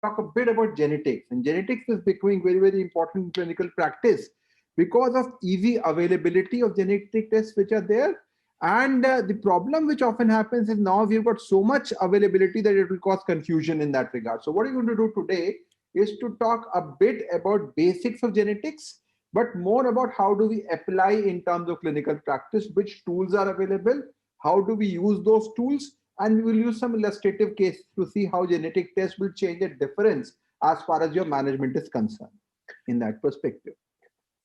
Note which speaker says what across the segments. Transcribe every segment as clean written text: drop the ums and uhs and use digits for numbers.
Speaker 1: talk a bit about genetics. And genetics is becoming very, very important in clinical practice because of easy availability of genetic tests which are there. And the problem which often happens is now we've got so much availability that it will cause confusion in that regard. So what I'm going to do today is to talk a bit about basics of genetics, but more about how do we apply in terms of clinical practice, which tools are available, how do we use those tools, and we will use some illustrative cases to see how genetic tests will change a difference as far as your management is concerned in that perspective.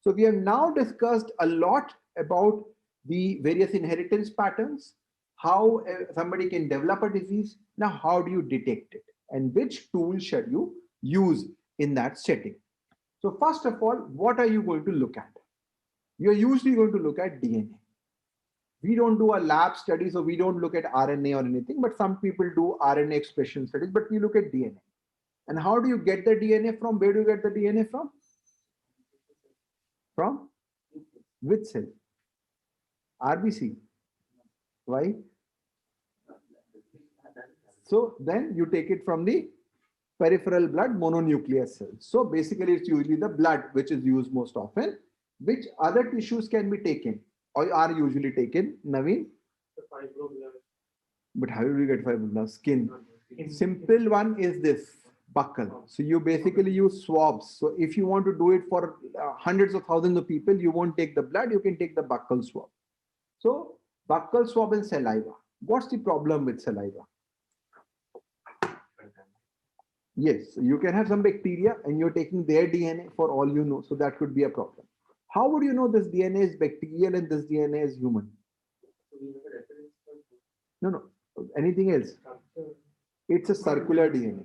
Speaker 1: So we have now discussed a lot about the various inheritance patterns, how somebody can develop a disease. Now, how do you detect it? And which tool should you use in that setting? So first of all, what are you going to look at? You're usually going to look at DNA. We don't do a lab study, so we don't look at RNA or anything, but some people do RNA expression studies, but we look at DNA. And how do you get the DNA from? Where do you get the DNA from? From which cell? RBC. Why? So then you take it from the peripheral blood mononuclear cells. So basically it's usually the blood which is used most often. Which other tissues can be taken or are usually taken, Naveen?
Speaker 2: The fibroblast.
Speaker 1: But how do you get fibroblast? Skin. Simple one is this, buccal. So you basically use swabs. So if you want to do it for hundreds of thousands of people, you won't take the blood, you can take the buccal swab. So buccal swab and saliva. What's the problem with saliva? Yes, you can have some bacteria and you're taking their DNA for all you know. So that could be a problem. How would you know this DNA is bacterial and this DNA is human? No. Anything else? It's a circular DNA.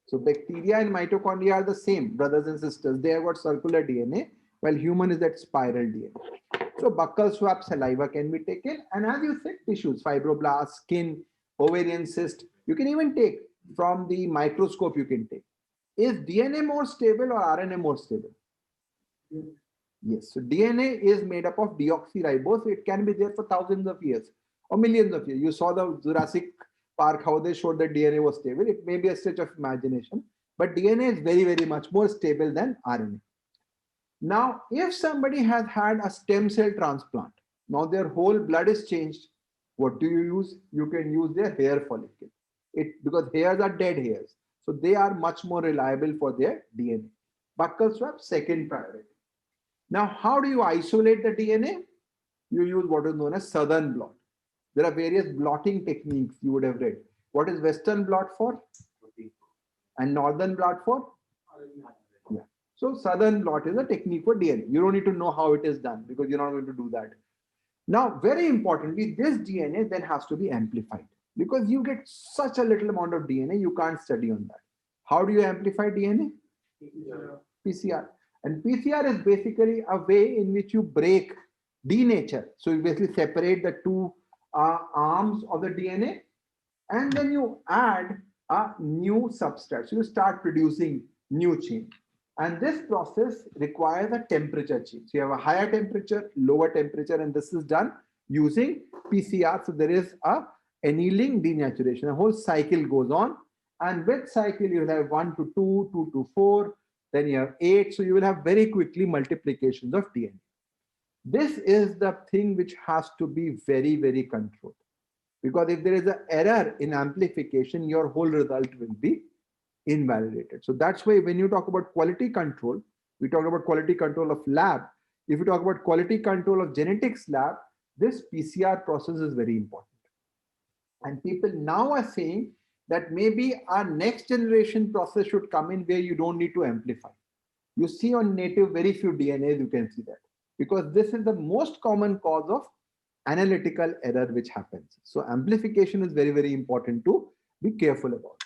Speaker 1: So bacteria and mitochondria are the same, brothers and sisters. They have got circular DNA, while human is that spiral DNA. So buccal swab, saliva can be taken. And as you said, tissues, fibroblasts, skin, ovarian cyst, you can even take from the microscope you can take. Is DNA more stable or RNA more stable? Yes, so DNA is made up of deoxyribose. It can be there for thousands of years or millions of years. You saw the Jurassic Park, how they showed that DNA was stable. It may be a stretch of imagination, but DNA is very, very much more stable than RNA. Now, if somebody has had a stem cell transplant, now their whole blood is changed, what do you use? You can use their hair follicle. Because hairs are dead hairs. So they are much more reliable for their DNA. Buccal swab, second priority. Now, how do you isolate the DNA? You use what is known as southern blot. There are various blotting techniques you would have read. What is western blot for? And northern blot for? Yeah. So southern blot is a technique for DNA. You don't need to know how it is done because you're not going to do that. Now, very importantly, this DNA then has to be amplified because you get such a little amount of DNA, you can't study on that. How do you amplify DNA? PCR. And PCR is basically a way in which you break, denature. So you basically separate the two arms of the DNA and then you add a new substrate. So you start producing new chain. And this process requires a temperature change. So you have a higher temperature, lower temperature, and this is done using PCR. So there is a annealing, denaturation. A whole cycle goes on. And with cycle, you will have 1 to 2, 2 to 4, then you have 8. So you will have very quickly multiplications of DNA. This is the thing which has to be very, very controlled. Because if there is an error in amplification, your whole result will be invalidated. So that's why when you talk about quality control, we talk about quality control of lab. If you talk about quality control of genetics lab, this PCR process is very important. And people now are saying that maybe our next generation process should come in where you don't need to amplify. You see on native very few DNAs, you can see that. Because this is the most common cause of analytical error which happens. So amplification is very, very important to be careful about.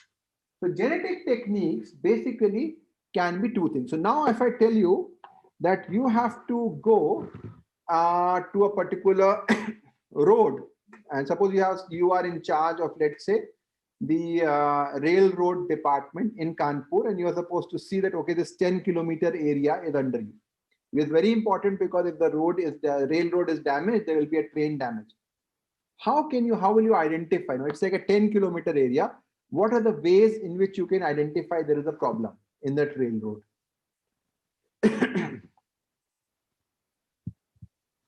Speaker 1: So genetic techniques basically can be two things. So now if I tell you that you have to go to a particular road, and suppose you are in charge of, let's say, the railroad department in Kanpur, and you are supposed to see that, okay, this 10-kilometer area is under you. It is very important because if the railroad is damaged, there will be a train damage. How will you identify? Now, it's like a 10-kilometer area. What are the ways in which you can identify there is a problem in that railroad?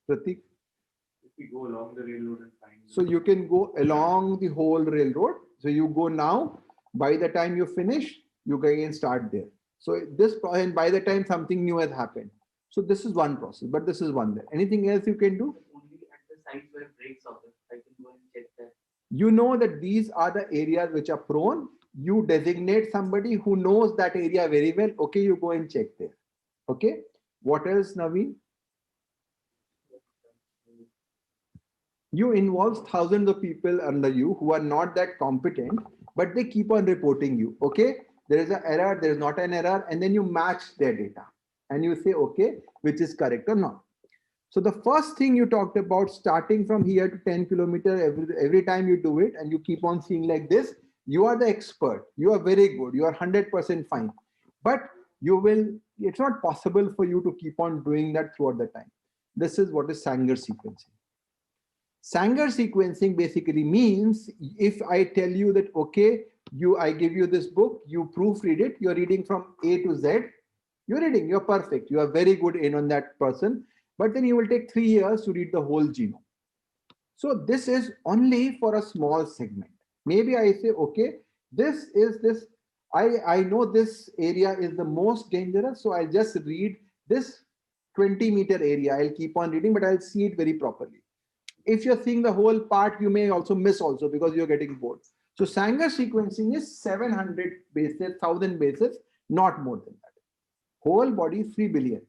Speaker 1: Pratik?
Speaker 2: If we go along the railroad and find.
Speaker 1: So you can go along the whole railroad. So you go now, by the time you finish, you can again start there. So and by the time something new has happened. So this is one process, but this is one there. Anything else you can do?
Speaker 2: Only at the sites where breaks occur, I can go and check that.
Speaker 1: You know that these are the areas which are prone. You designate somebody who knows that area very well. Okay, you go and check there. Okay. What else, Naveen? You involve thousands of people under you who are not that competent, but they keep on reporting you. Okay, there is an error, there is not an error, and then you match their data and you say, okay, which is correct or not. So the first thing you talked about, starting from here to 10 kilometers, every time you do it and you keep on seeing like this, you are the expert. You are very good. You are 100% fine. But it's not possible for you to keep on doing that throughout the time. This is what is Sanger sequencing. Sanger sequencing basically means if I tell you that, okay, I give you this book, you proofread it, you're reading from A to Z, you're reading, you're perfect, you are very good in on that person, but then you will take 3 years to read the whole genome. So this is only for a small segment. Maybe I say, okay, I know this area is the most dangerous, so I'll just read this 20-meter area. I'll keep on reading, but I'll see it very properly. If you're seeing the whole part, you may also miss also because you're getting bored. So Sanger sequencing is 700 bases, 1000 bases, not more than that. Whole body 3 billion.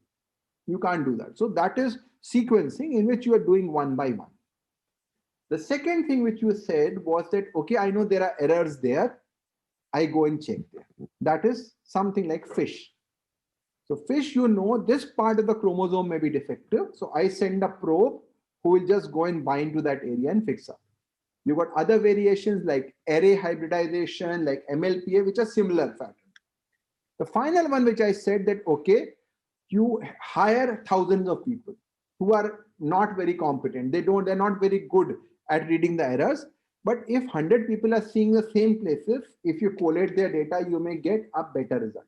Speaker 1: You can't do that. So that is sequencing in which you are doing one by one. The second thing which you said was that, okay, I know there are errors there. I go and check there. That is something like fish. So fish, you know, this part of the chromosome may be defective. So I send a probe who will just go and bind to that area and fix up. You've got other variations like array hybridization, like MLPA, which are similar pattern. The final one, which I said that, okay, you hire thousands of people who are not very competent. They're not very good at reading the errors. But if 100 people are seeing the same places, if you collate their data, you may get a better result.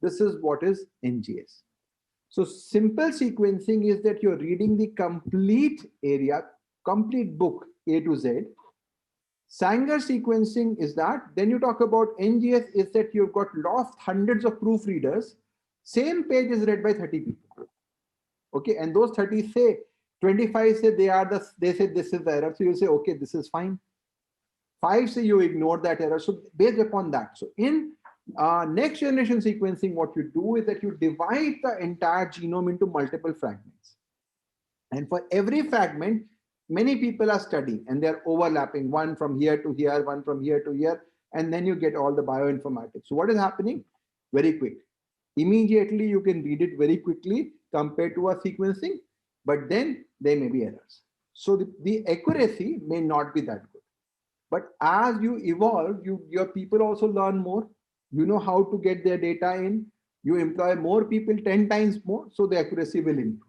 Speaker 1: This is what is NGS. So simple sequencing is that you're reading the complete area, complete book A to Z. Sanger sequencing is that. Then you talk about NGS is that you've got lost hundreds of proofreaders. Same page is read by 30 people. Okay, and those 30 say, 25 say they say this is the error. So you say, okay, this is fine. 5 say you ignore that error. So based upon that. So in next generation sequencing, what you do is that you divide the entire genome into multiple fragments. And for every fragment, many people are studying and they're overlapping, one from here to here, one from here to here, and then you get all the bioinformatics. So what is happening? Very quick. Immediately you can read it very quickly compared to a sequencing, but then there may be errors. So the accuracy may not be that good. But as you evolve, your people also learn more. You know how to get their data in. You employ more people, 10 times more, so the accuracy will improve.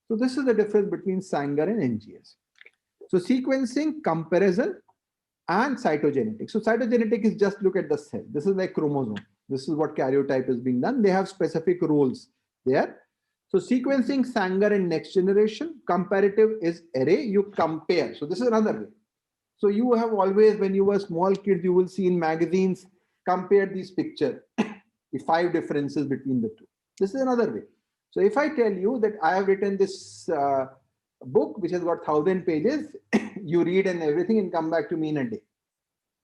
Speaker 1: So this is the difference between Sanger and NGS. So sequencing, comparison, and cytogenetic. So cytogenetic is just look at the cell. This is like chromosome. This is what karyotype is being done. They have specific roles there. So sequencing, Sanger and next generation. Comparative is array. You compare. So this is another way. So you have always, when you were small kids, you will see in magazines, compare these pictures, the 5 differences between the two. This is another way. So if I tell you that I have written this book, which has got 1000 pages, you read and everything and come back to me in a day.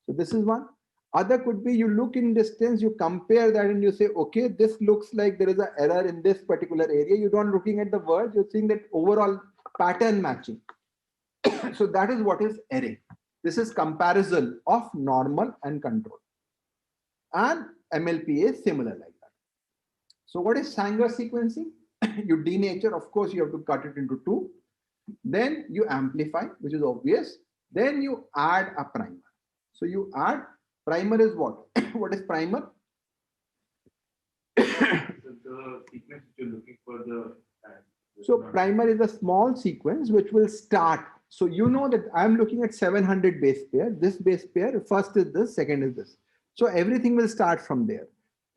Speaker 1: So this is one. Other could be you look in distance, you compare that and you say, okay, this looks like there is an error in this particular area. You're not looking at the words, you're seeing that overall pattern matching. So that is what is array. This is comparison of normal and control. And MLPA is similar like that. So what is Sanger sequencing? You denature, of course, you have to cut it into 2. Then you amplify, which is obvious. Then you add a primer. So you add, primer is what? What is primer?
Speaker 2: The sequence you're looking for the.
Speaker 1: So primer is a small sequence which will start. So you know that I'm looking at 700 base pair. This base pair, first is this, second is this. So everything will start from there.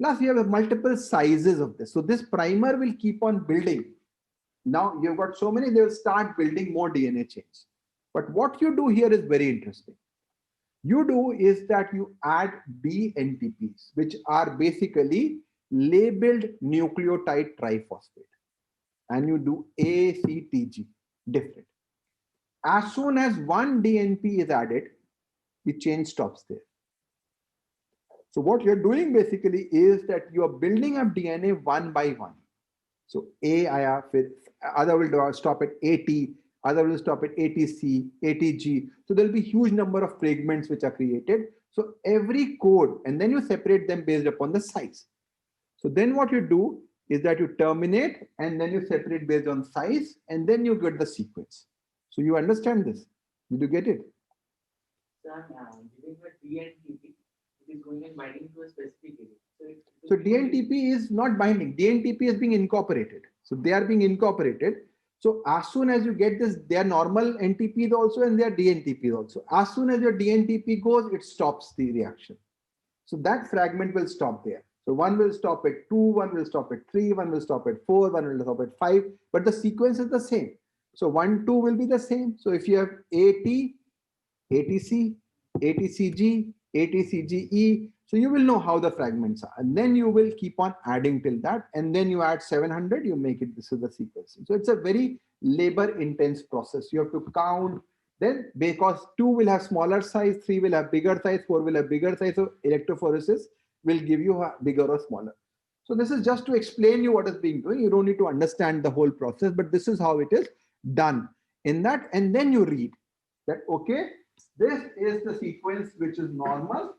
Speaker 1: Plus you have multiple sizes of this. So this primer will keep on building. Now you've got so many, they will start building more DNA chains. But what you do here is very interesting. You do is that you add BNTPs, which are basically labeled nucleotide triphosphate, and you do ACTG, different. As soon as one DNP is added, the chain stops there. So what you're doing basically is that you are building up DNA one by one. So A आया, फिर other will stop at AT, other will stop at ATC, ATG. So there'll be huge number of fragments which are created. So every code, and then you separate them based upon the size. So then what you do is that you terminate and then you separate based on size, and then you get the sequence. So you understand this? Did you get it?
Speaker 2: So I'm giving a DNTP, it is going and binding to a specific area.
Speaker 1: So DNTP is not binding. DNTP is being incorporated. So they are being incorporated. So as soon as you get this, they are normal NTPs also and they are DNTPs also. As soon as your DNTP goes, it stops the reaction. So that fragment will stop there. So one will stop at 2, one will stop at 3, one will stop at 4, one will stop at 5, but the sequence is the same. So 1, 2 will be the same. So if you have AT, ATC, ATCG, ATCGE, so you will know how the fragments are, and then you will keep on adding till that, and then you add 700, you make it, this is the sequencing. So it's a very labor intense process. You have to count, then because 2 will have smaller size, 3 will have bigger size, 4 will have bigger size, so electrophoresis will give you a bigger or smaller. So this is just to explain you what is being doing. You don't need to understand the whole process, but this is how it is done in that, and then you read that, okay, this is the sequence which is normal.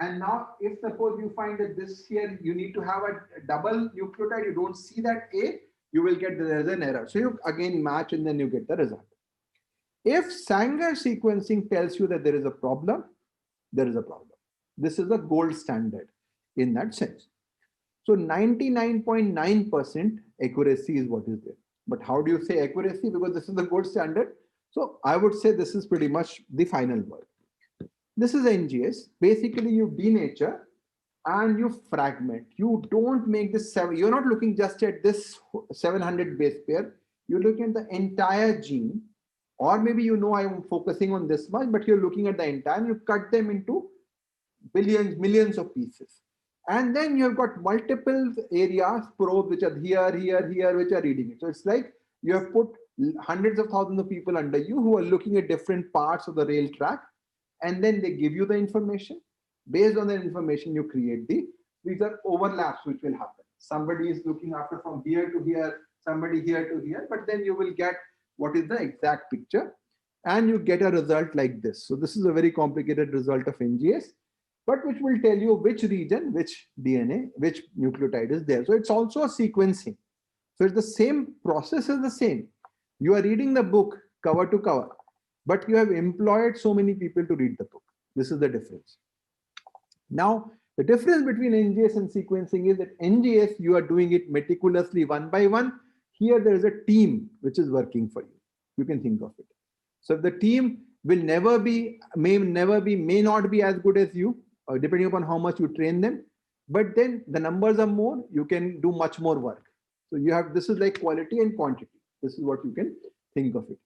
Speaker 1: And now if suppose you find that this here, you need to have a double nucleotide, you don't see that A, you will get there's an error. So you again match and then you get the result. If Sanger sequencing tells you that there is a problem, there is a problem. This is the gold standard in that sense. So 99.9% accuracy is what is there. But how do you say accuracy? Because this is the gold standard. So I would say this is pretty much the final word. This is NGS. Basically, you denature and you fragment. You don't make this 7. You're not looking just at this 700 base pair. You're looking at the entire gene. Or maybe you know I'm focusing on this much, but you're looking at the entire, you cut them into billions, millions of pieces. And then you've got multiple areas, probes, which are here, here, here, which are reading it. So it's like you have put hundreds of thousands of people under you who are looking at different parts of the rail track. And then they give you the information. Based on the information, you create these are overlaps which will happen. Somebody is looking after from here to here, somebody here to here, but then you will get what is the exact picture and you get a result like this. So this is a very complicated result of NGS, but which will tell you which region, which DNA, which nucleotide is there. So it's also a sequencing. So it's the same process is the same. You are reading the book cover to cover, but you have employed so many people to read the book. This is the difference. Now, the difference between NGS and sequencing is that NGS, you are doing it meticulously one by one. Here, there is a team which is working for you. You can think of it. So the team will never be, may not be as good as you, depending upon how much you train them. But then the numbers are more, you can do much more work. So you have, this is like quality and quantity. This is what you can think of it.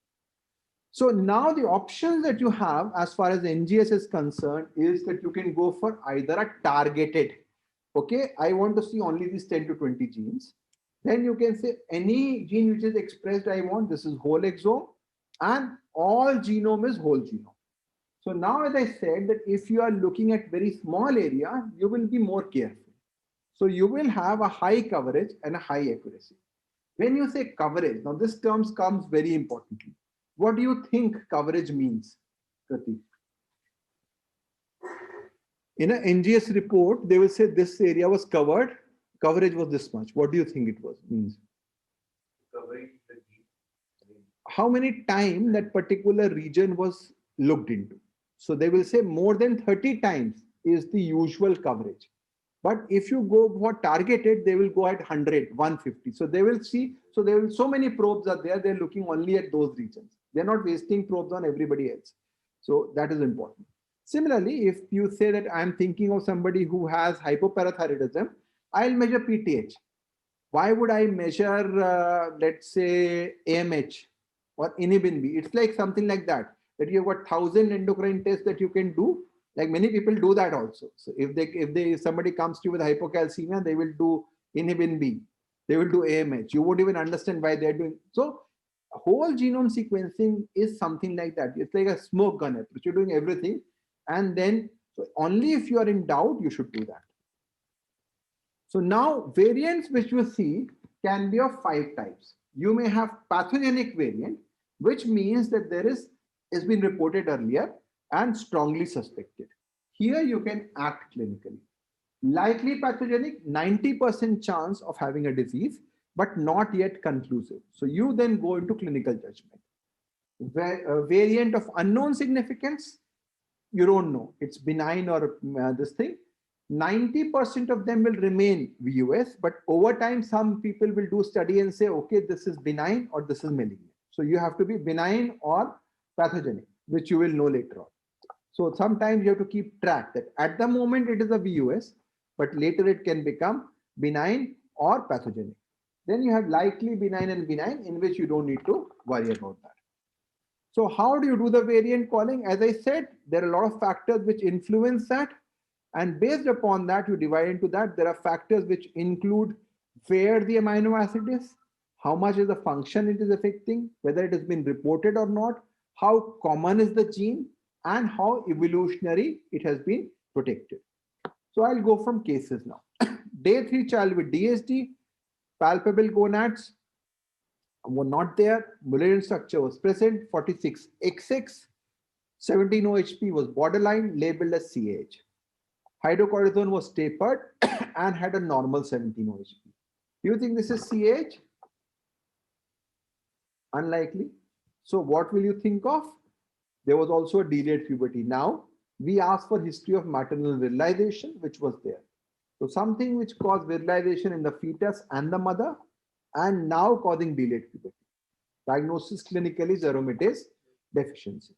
Speaker 1: So now the options that you have as far as NGS is concerned is that you can go for either a targeted, okay, I want to see only these 10 to 20 genes. Then you can say any gene which is expressed, I want, this is whole exome, and all genome is whole genome. So now, as I said, that if you are looking at very small area, you will be more careful. So you will have a high coverage and a high accuracy. When you say coverage, now this term comes very importantly. What do you think coverage means, Pratik? In an NGS report, they will say this area was covered, coverage was this much. What do you think it was means?
Speaker 2: Covering the gene.
Speaker 1: How many times that particular region was looked into? So they will say more than 30 times is the usual coverage. But if you go for targeted, they will go at 100, 150. So they will see, so there will so many probes are there, they're looking only at those regions. They're not wasting probes on everybody else. So that is important. Similarly, if you say that I'm thinking of somebody who has hypoparathyroidism, I'll measure PTH. Why would I measure, let's say, AMH or inhibin B? It's like something like that, that you've got 1,000 endocrine tests that you can do. Like many people do that also. So if somebody comes to you with hypocalcemia, they will do inhibin B, they will do AMH. You won't even understand why they're doing. So whole genome sequencing is something like that. It's like a smoke gun approach. You're doing everything, and then so only if you are in doubt, you should do that. So now variants which you see can be of 5 types. You may have pathogenic variant, which means that there is has been reported earlier and strongly suspected. Here you can act clinically. Likely pathogenic, 90% chance of having a disease, but not yet conclusive. So you then go into clinical judgment. Variant of unknown significance, you don't know. It's benign or this thing. 90% of them will remain VUS, but over time, some people will do study and say, okay, this is benign or this is malignant. So you have to be benign or pathogenic, which you will know later on. So sometimes you have to keep track that at the moment it is a VUS, but later it can become benign or pathogenic. Then you have likely benign and benign, in which you don't need to worry about that. So how do you do the variant calling? As I said, there are a lot of factors which influence that. And based upon that, you divide into that. There are factors which include where the amino acid is, how much is the function it is affecting, whether it has been reported or not, how common is the gene, and how evolutionary it has been protected. So I'll go from cases now. Day 3 child with DSD, palpable gonads were not there, Mullerian structure was present, 46XX, 17 OHP was borderline, labeled as CAH. Hydrocortisone was tapered and had a normal 17 OHP. Do you think this is CAH? Unlikely. So what will you think of? There was also a delayed puberty. Now we asked for history of maternal virilization, which was there. So something which caused virilization in the fetus and the mother, and now causing delayed puberty. Diagnosis clinically is aromatase deficiency.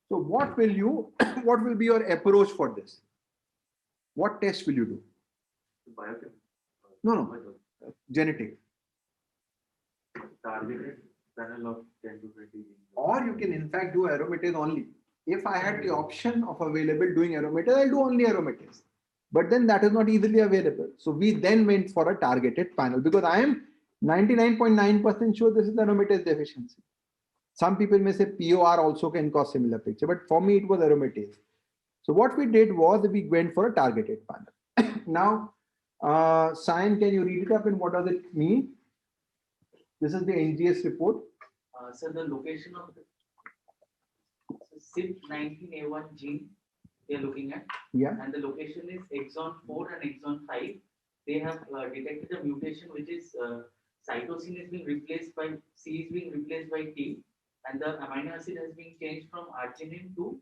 Speaker 1: So what will be your approach for this? What test will you do?
Speaker 3: Biochem.
Speaker 1: No, genetic.
Speaker 3: Targeted panel of 10 to 20 genes.
Speaker 1: Or you can in fact do aromatase only. If I had the option of available doing aromatase, I'll do only aromatase. But then that is not easily available. So we then went for a targeted panel, because I am 99.9% sure this is aromatase deficiency. Some people may say POR also can cause similar picture, but for me it was aromatase. So what we did was we went for a targeted panel. Now, Sayan, can you read it up and what does it mean? This is the NGS report.
Speaker 2: So the location of the CYP19A1 gene they are looking at,
Speaker 1: Yeah.
Speaker 2: and the location is exon 4 and exon 5. They have detected a mutation which is cytosine is being replaced by C is being replaced by T, and the amino acid has been changed from arginine to,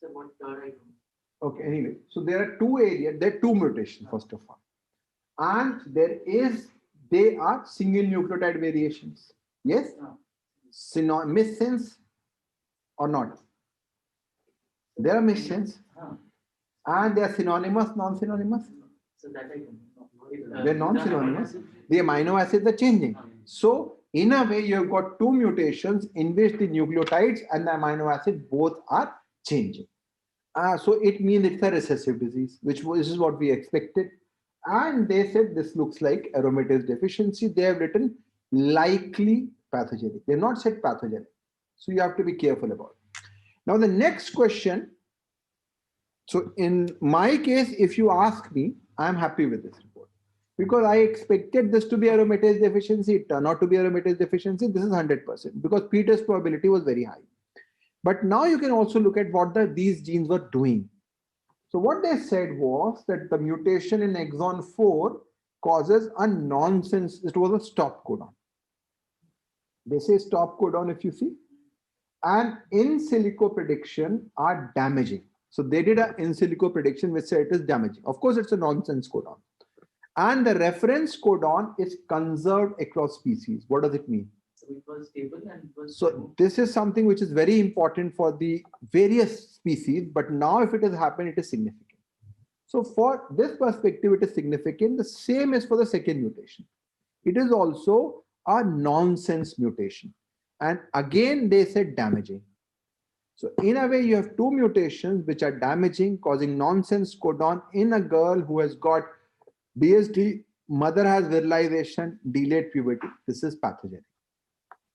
Speaker 2: so what third I don't know.
Speaker 1: Okay, anyway, so there are two areas, there are two mutations, first of all. And they are single nucleotide variations. Yes? Missense or not? There are missense. And they are synonymous, non-synonymous?
Speaker 2: So that I don't know.
Speaker 1: They're non-synonymous. The amino acids are changing. So in a way, you've got two mutations in which the nucleotides and the amino acid both are changing. So it means it's a recessive disease, which is what we expected. And they said this looks like aromatase deficiency. They have written likely pathogenic. They've not said pathogenic. So you have to be careful about it. Now the next question. So in my case, if you ask me, I'm happy with this report, because I expected this to be aromatase deficiency. It turned out to be aromatase deficiency. This is 100% because p-test probability was very high. But now you can also look at what these genes were doing. So what they said was that the mutation in exon 4 causes a nonsense. It was a stop codon. They say stop codon if you see. And in silico prediction are damaging. So they did an in silico prediction which said it is damaging. Of course, it's a nonsense codon. And the reference codon is conserved across species. What does it mean?
Speaker 2: So it was stable and it was.
Speaker 1: So this is something which is very important for the various species, but now if it has happened, it is significant. So for this perspective, it is significant. The same is for the second mutation. It is also a nonsense mutation. And again, they said damaging. So in a way, you have two mutations which are damaging, causing nonsense codon in a girl who has got DSD, mother has virilization, delayed puberty. This is pathogenic.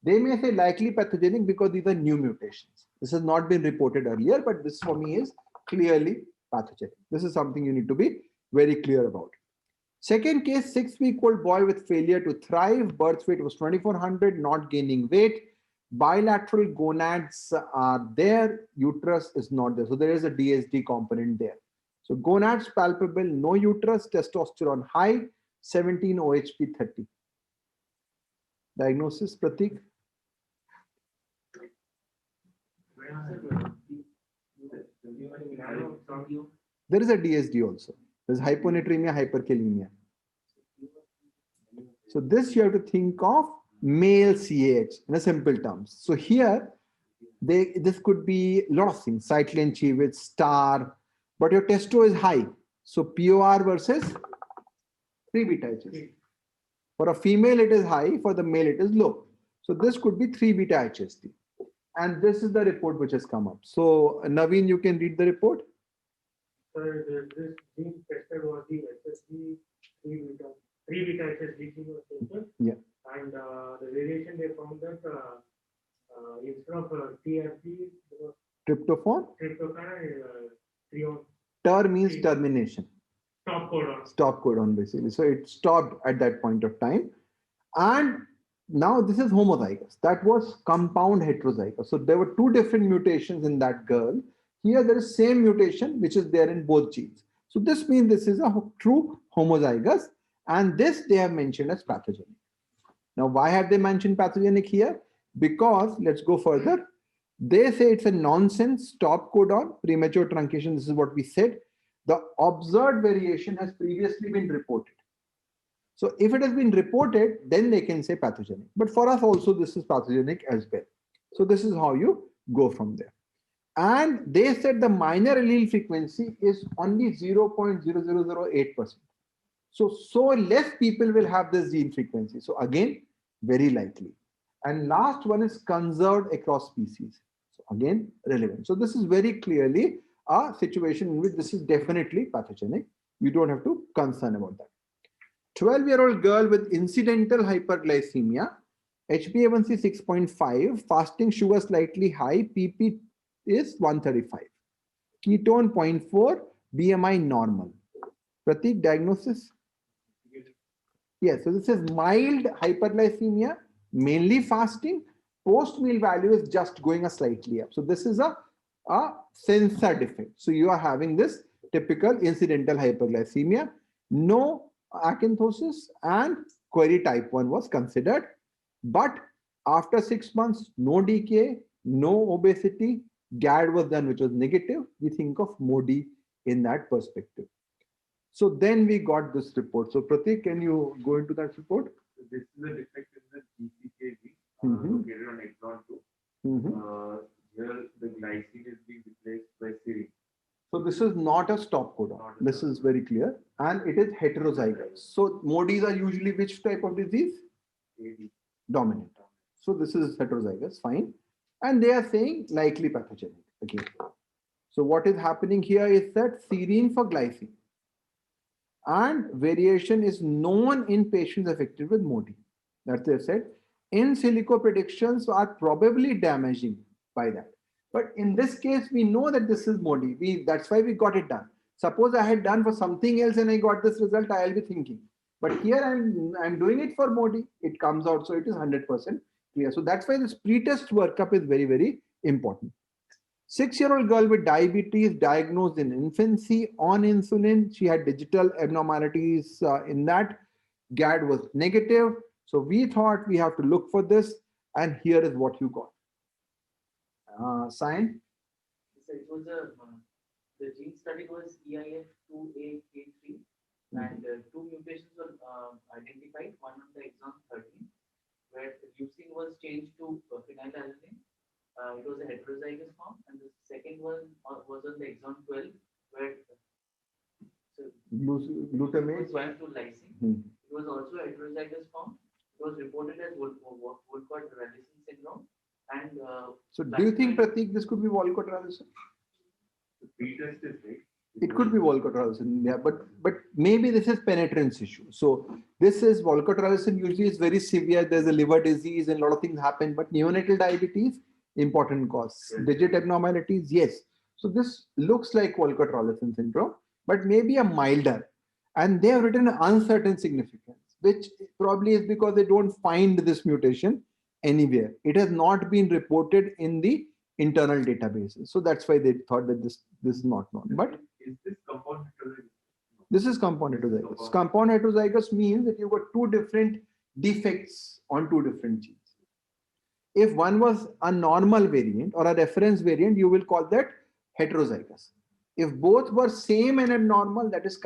Speaker 1: They may say likely pathogenic because these are new mutations. This has not been reported earlier, but this for me is clearly pathogenic. This is something you need to be very clear about. Second case, 6-week-old boy with failure to thrive. Birth weight was 2400, not gaining weight. Bilateral gonads are there. Uterus is not there. So there is a DSD component there. So gonads palpable, no uterus, testosterone high, 17 OHP 30. Diagnosis, Pratik? There is a DSD also. There's hyponatremia, hyperkalemia. So this you have to think of male CAH in a simple terms. So here, this could be a lot of things, cyclin Chivich, star, but your testo is high. So POR versus 3 beta HSD. For a female, it is high. For the male, it is low. So this could be 3 beta HSD. And this is the report which has come up. So Naveen, you can read the report.
Speaker 4: Sir, this gene tested was the SSD 3 beta HSD gene was tested.
Speaker 1: Yeah.
Speaker 4: And the variation they found that instead of TRP, there was
Speaker 1: Tryptophan.
Speaker 4: tryptophan trion.
Speaker 1: Ter means termination.
Speaker 4: Stop codon.
Speaker 1: Stop codon basically. So it stopped at that point of time. And now this is homozygous. That was compound heterozygous. So there were two different mutations in that girl. Here there is same mutation which is there in both genes. So this means this is a true homozygous, and this they have mentioned as pathogenic. Now why have they mentioned pathogenic here? Because let's go further. They say it's a nonsense stop codon, premature truncation. This is what we said. The observed variation has previously been reported. So if it has been reported, then they can say pathogenic. But for us also, this is pathogenic as well. So this is how you go from there. And they said the minor allele frequency is only 0.0008%. So less people will have this gene frequency. So again, very likely. And last one is conserved across species. So again, relevant. So this is very clearly a situation in which this is definitely pathogenic. You don't have to concern about that. 12-year-old girl with incidental hyperglycemia, HbA1c 6.5, fasting sugar slightly high, PP is 135, ketone 0.4, BMI normal. Pratik, diagnosis? Yes, so this is mild hyperglycemia, mainly fasting. Post-meal value is just going a slightly up. So this is a sensor defect. So you are having this typical incidental hyperglycemia. No acanthosis and query type 1 was considered. But after 6 months, no DKA, no obesity, GAD was done, which was negative. We think of MODY in that perspective. So then we got this report. So Pratik, can you go into that report?
Speaker 3: So this is a defect in the GCK gene
Speaker 1: Mhm.
Speaker 3: located on exon 2. Here the glycine is being replaced by serine.
Speaker 1: So this is not a stop codon. This is very clear. And it is heterozygous. So MODYs are usually which type of disease?
Speaker 3: AD.
Speaker 1: Dominant. So this is heterozygous, fine. And they are saying likely pathogenic again. So what is happening here is that serine for glycine. And variation is known in patients affected with MODY. That's they said. In silico predictions are probably damaging by that. But in this case, we know that this is MODY. That's why we got it done. Suppose I had done for something else and I got this result, I'll be thinking. But here I'm doing it for MODY. It comes out, so it is 100% clear. So that's why this pre-test workup is very, very important. 6-year-old girl with diabetes diagnosed in infancy on insulin. She had digital abnormalities in that. GAD was negative. So we thought we have to look for this. And here is what you got. Sign?
Speaker 2: So it was the gene study was EIF2A3, and two mutations were identified, one on the exon 13 where leucine was changed to phenylalanine. It was a heterozygous form, and the second one was on the exon 12, where so
Speaker 1: Glutamate.
Speaker 2: was changed to lysine.
Speaker 1: Hmm.
Speaker 2: It was also a heterozygous form. It was reported as Woodcourt-Rawlinson syndrome. And
Speaker 1: So do you think, Pratik, this could be Woodcourt-Rawlinson?
Speaker 3: The pretest is right.
Speaker 1: It could be Woodcourt-Rawlinson, yeah, but maybe this is penetrance issue. So this is Woodcourt-Rawlinson usually is very severe. There's a liver disease and a lot of things happen. But neonatal diabetes, important cause. Digit abnormalities, yes. So this looks like Woodcourt-Rawlinson syndrome, but maybe a milder. And they have written uncertain significance, which probably is because they don't find this mutation anywhere. It has not been reported in the internal databases. So that's why they thought that this is not known. But
Speaker 3: is this compound heterozygous?
Speaker 1: this is compound heterozygous. Compound heterozygous means that you've got two different defects on two different genes. If one was a normal variant or a reference variant, you will call that heterozygous. If both were same and abnormal, that is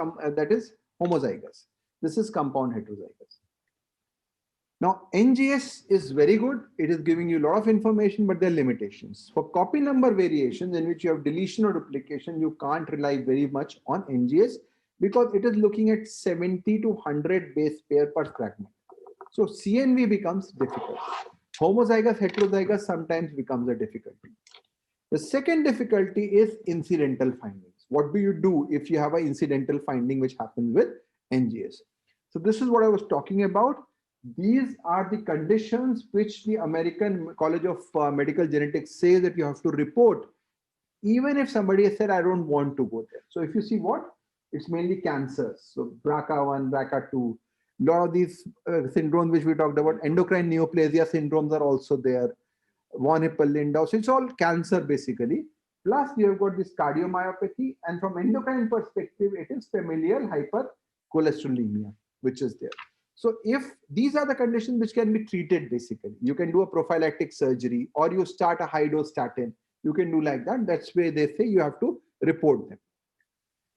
Speaker 1: homozygous. This is compound heterozygous. Now, NGS is very good. It is giving you a lot of information, but there are limitations. For copy number variations in which you have deletion or duplication, you can't rely very much on NGS because it is looking at 70 to 100 base pair per fragment. So CNV becomes difficult. Homozygous, heterozygous sometimes becomes a difficulty. The second difficulty is incidental findings. What do you do if you have an incidental finding which happens with NGS? So this is what I was talking about. These are the conditions which the American College of Medical Genetics says that you have to report, even if somebody has said, I don't want to go there. So if you see what, it's mainly cancers. So BRCA1, BRCA2, a lot of these syndromes which we talked about, endocrine neoplasia syndromes are also there. Von Hippel-Lindau. So it's all cancer basically. Plus you have got this cardiomyopathy, and from endocrine perspective, it is familial hypercholesterolemia, which is there. So if these are the conditions which can be treated basically, you can do a prophylactic surgery or you start a high dose statin. You can do like that. That's where they say you have to report them.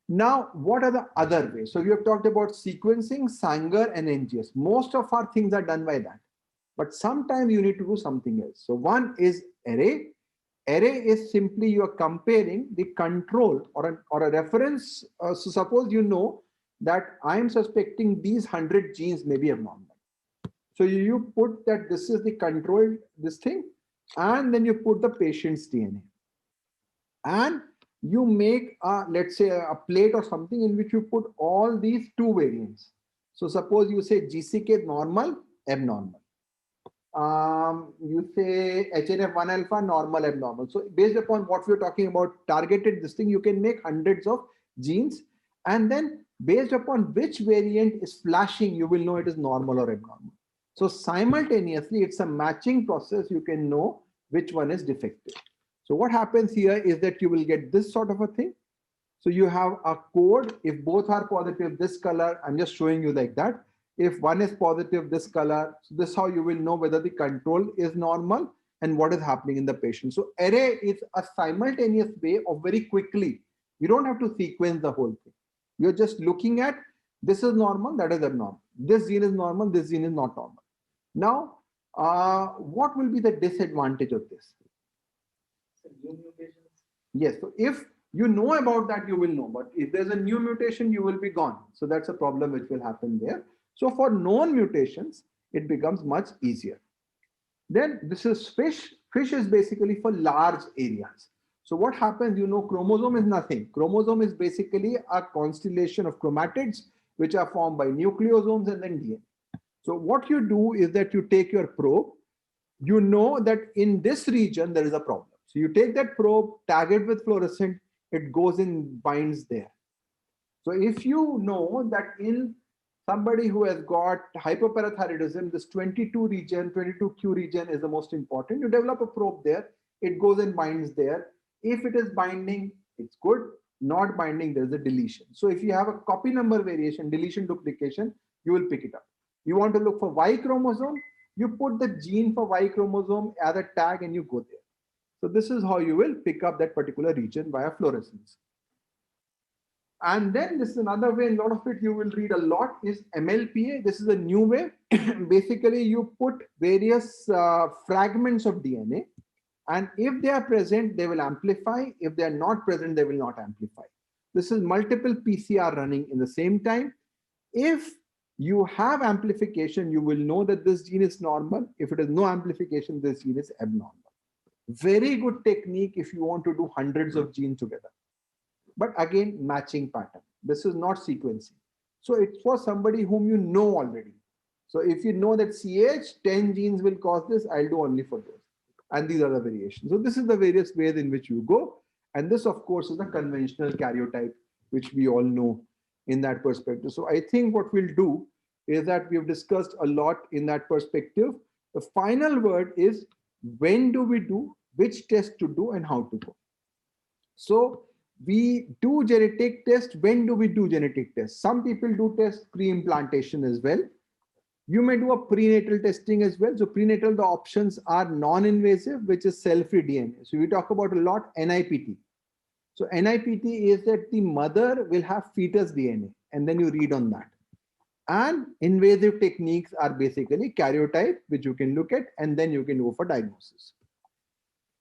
Speaker 1: Now, what are the other ways? So we have talked about sequencing, Sanger, and NGS. Most of our things are done by that. But sometimes you need to do something else. So one is array. Array is simply you are comparing the control or a reference. So suppose you know that I am suspecting these 100 genes may be abnormal. So you put that this is the control, this thing, and then you put the patient's DNA. And you make, let's say, a plate or something in which you put all these two variants. So suppose you say GCK normal, abnormal. You say HNF1 alpha, normal, abnormal. So based upon what we're talking about, targeted this thing, you can make hundreds of genes. And then based upon which variant is flashing, you will know it is normal or abnormal. So simultaneously, it's a matching process. You can know which one is defective. So what happens here is that you will get this sort of a thing. So you have a code. If both are positive, this color, I'm just showing you like that. If one is positive, this color, so this is how you will know whether the control is normal and what is happening in the patient. So array is a simultaneous way of very quickly. You don't have to sequence the whole thing. You're just looking at this is normal, that is abnormal. This gene is normal, this gene is not normal. Now, what will be the disadvantage of this?
Speaker 2: So new mutations.
Speaker 1: Yes, so if you know about that, you will know. But if there's a new mutation, you will be gone. So that's a problem which will happen there. So for known mutations, it becomes much easier. Then this is FISH. FISH is basically for large areas. So what happens, you know, chromosome is nothing. Chromosome is basically a constellation of chromatids, which are formed by nucleosomes and then DNA. So what you do is that you take your probe, you know that in this region, there is a problem. So you take that probe, tag it with fluorescent, it goes and binds there. So if you know that in somebody who has got hyperparathyroidism, this 22 region, 22q region is the most important. You develop a probe there, it goes and binds there. If it is binding, it's good. Not binding, there's a deletion. So if you have a copy number variation, deletion, duplication, you will pick it up. You want to look for Y chromosome, you put the gene for Y chromosome as a tag and you go there. So this is how you will pick up that particular region via fluorescence. And then this is another way, a lot of it you will read a lot is MLPA. This is a new way. Basically, you put various fragments of DNA, and if they are present, they will amplify. If they are not present, they will not amplify. This is multiple PCR running in the same time. If you have amplification, you will know that this gene is normal. If it is no amplification, this gene is abnormal. Very good technique if you want to do hundreds of genes together. But again, matching pattern. This is not sequencing. So it's for somebody whom you know already. So if you know that CH, 10 genes will cause this, I'll do only for those. And these are the variations. So this is the various ways in which you go. And this, of course, is the conventional karyotype, which we all know in that perspective. So I think what we'll do is that we've discussed a lot in that perspective. The final word is when do we do, which test to do, and how to go. So we do genetic test. When do we do genetic test? Some people do test pre-implantation as well. You may do a prenatal testing as well. So prenatal, the options are non-invasive, which is cell-free DNA. So we talk about a lot NIPT. So NIPT is that the mother will have fetus DNA, and then you read on that. And invasive techniques are basically karyotype, which you can look at, and then you can go for diagnosis.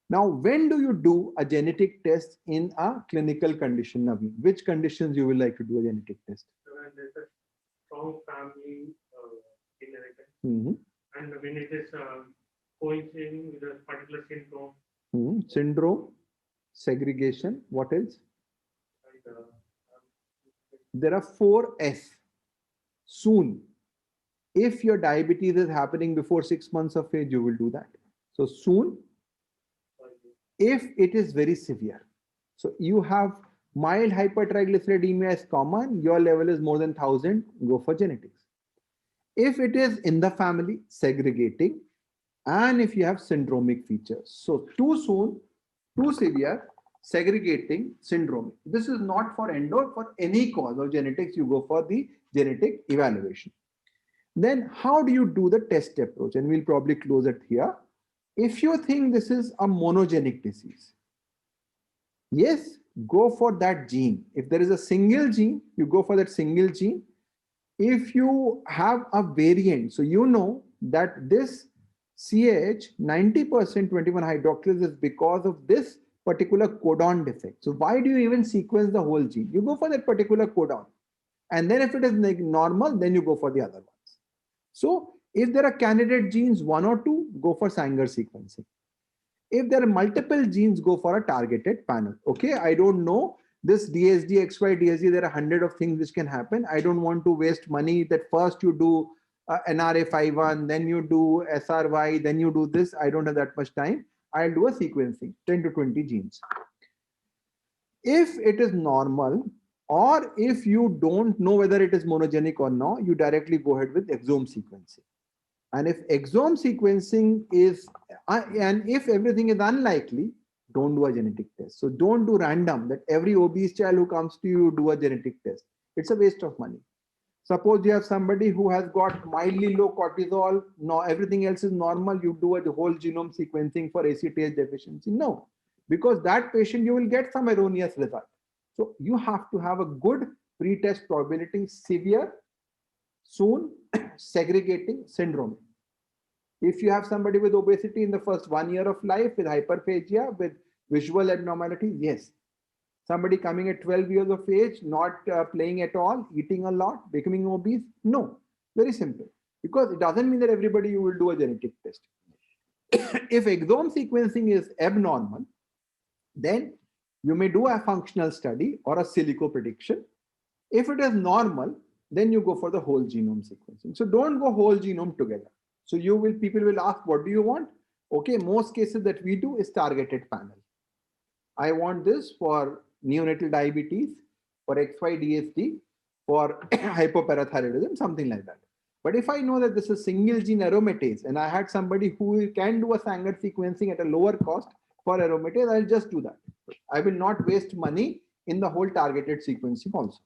Speaker 1: Now, when do you do a genetic test in a clinical condition, Naveen? Which conditions you will like to do a genetic test?
Speaker 4: So when there's a strong family inheritance,
Speaker 1: Mm-hmm.
Speaker 4: and when it is coinciding with a particular syndrome,
Speaker 1: Mm-hmm. Syndrome, segregation, what else?
Speaker 4: and
Speaker 1: There are 4 S. Soon. If your diabetes is happening before 6 months of age, you will do that. So soon. If it is very severe, so you have mild hypertriglyceridemia is common, your level is more than 1000, go for genetics. If it is in the family, segregating, and if you have syndromic features. So too soon, too severe, segregating, syndromic. This is not for endo, for any cause of genetics, you go for the genetic evaluation. Then how do you do the test approach? And we'll probably close it here. If you think this is a monogenic disease, yes, go for that gene. If there is a single gene, you go for that single gene. If you have a variant, so you know that this CH 90% 21 hydroxylase is because of this particular codon defect. So why do you even sequence the whole gene? You go for that particular codon. And then if it is normal, then you go for the other ones. So if there are candidate genes, 1 or 2, go for Sanger sequencing. If there are multiple genes, go for a targeted panel. Okay, I don't know this DSD, XY, DSD, there are 100 of things which can happen. I don't want to waste money that first you do NRF51, then you do SRY, then you do this. I don't have that much time. I'll do a sequencing, 10 to 20 genes. If it is normal, or if you don't know whether it is monogenic or not, you directly go ahead with exome sequencing. And if exome sequencing is, and if everything is unlikely, don't do a genetic test. So don't do random that every obese child who comes to you do a genetic test. It's a waste of money. Suppose you have somebody who has got mildly low cortisol, no, everything else is normal, you do a whole genome sequencing for ACTH deficiency. No, because that patient you will get some erroneous result. So you have to have a good pre-test probability, severe, soon, segregating, syndrome. If you have somebody with obesity in the first 1 year of life, with hyperphagia, with visual abnormalities, yes. Somebody coming at 12 years of age, not playing at all, eating a lot, becoming obese, no. Very simple. Because it doesn't mean that everybody you will do a genetic test. If exome sequencing is abnormal, then you may do a functional study or a silico prediction. If it is normal, then you go for the whole genome sequencing. So don't go whole genome together. So people will ask, what do you want? Okay, most cases that we do is targeted panel. I want this for neonatal diabetes, for XYDSD, for hypoparathyroidism, something like that. But if I know that this is single gene aromatase and I had somebody who can do a Sanger sequencing at a lower cost for aromatase, I'll just do that. I will not waste money in the whole targeted sequencing also.